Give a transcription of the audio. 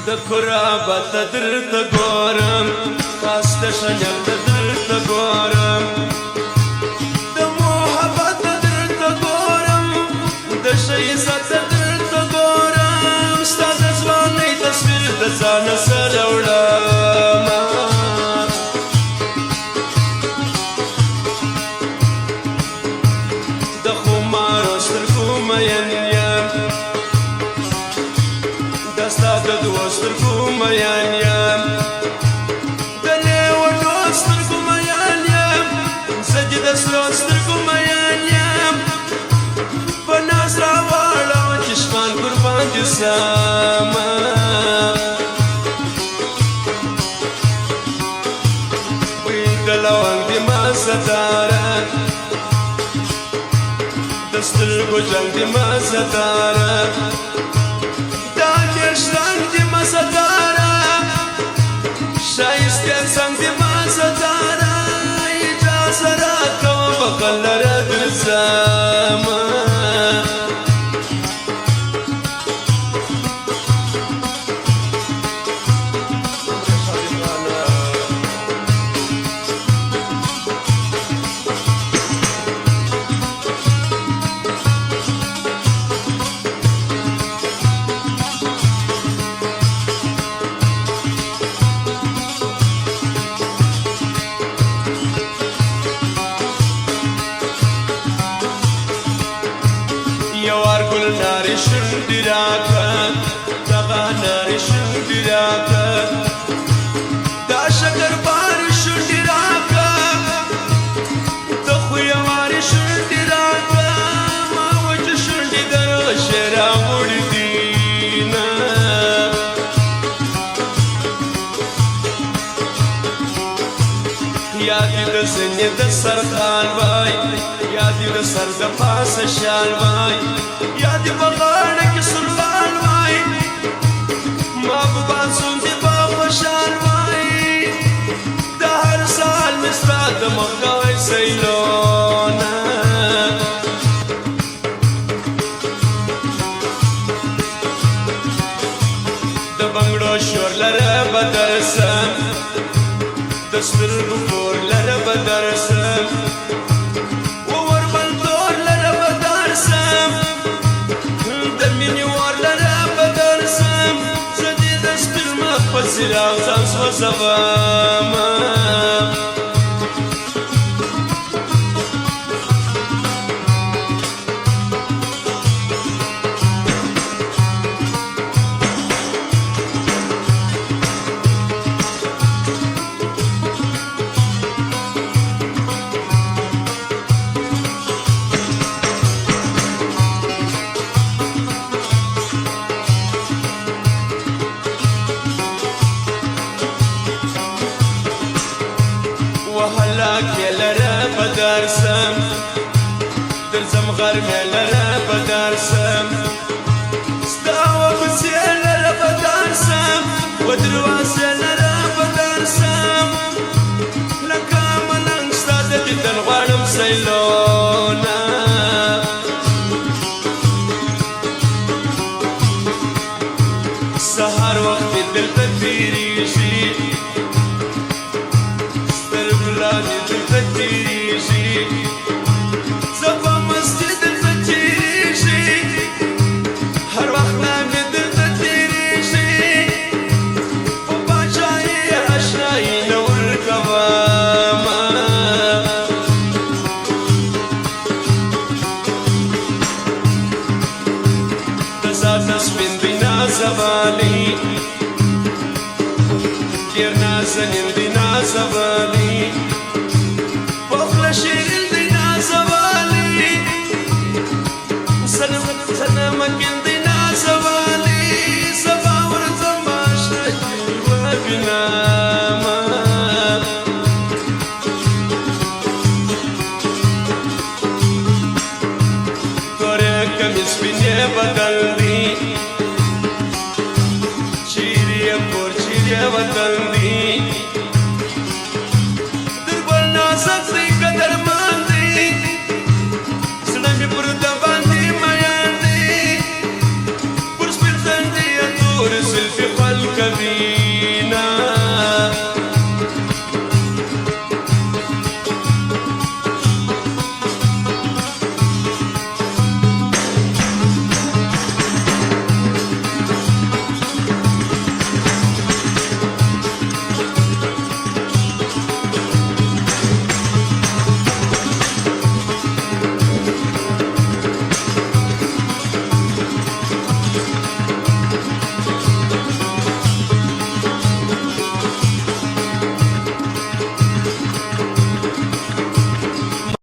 دكرابة درت غورم خاصة شنيك درت غورم دموحبة درت غورم دشيسة درت غورم استاذ زواني تصوير دزان سلولم دخو مارو ستركو مينيم دستا دوستركو مينيم دني ودوستركو مينيم سجد سلوستركو مينيم بنازرا والا وچشمان قربان جسام ويدلوان دي ما ستارة دستركو جنگ دي ما ستارة دانشتان دي ما ستارة شايستان سان دي ما ستارة إجازرات وبقلر درزام ناري شندراكا دغا ناري شندراكا دا شكر باري شندراكا دخويا ماري شندراكا ما وجه شندي در شرا وردينا يادي د سني د سرخان باي يادي د سر د پاس شال باي يادي بغانك سلطان باي ما ببانسون دي بخشان باي ده هر سال مستراد مغاوي سيلونا ده بنگڑو شور لره بدرسم دستر گفور لره بدرسم وور بلدور لره بدرسم دميني وار لره بدرسم زدي دستر مخفزر اوزانس وزبام وهلاك يلره بدرسم درزم غرم يلره بدرسم استاوى بس يلره بدرسم ودرواس يلره بدرسم لكا منان استاذ جدا غارم سيلونا سهر وقت دل تفيريشي الفتيشي زفا مسجد الفتيشي هر وقت نامد الفتيشي وباجاي اشناي نور كواما تزاتس من بنا زبالي كير نازنين بنا زبالي شيرين دينا زوالي سلامك دينا زوالي سباور زماشي وبناما كوريك مسبيني بدلني شيري بور شيري بدلني دربنا سكري قدر ماندي سلامي بردا باندي ماياندي برس بالتندي ادور سلفي خلق کوي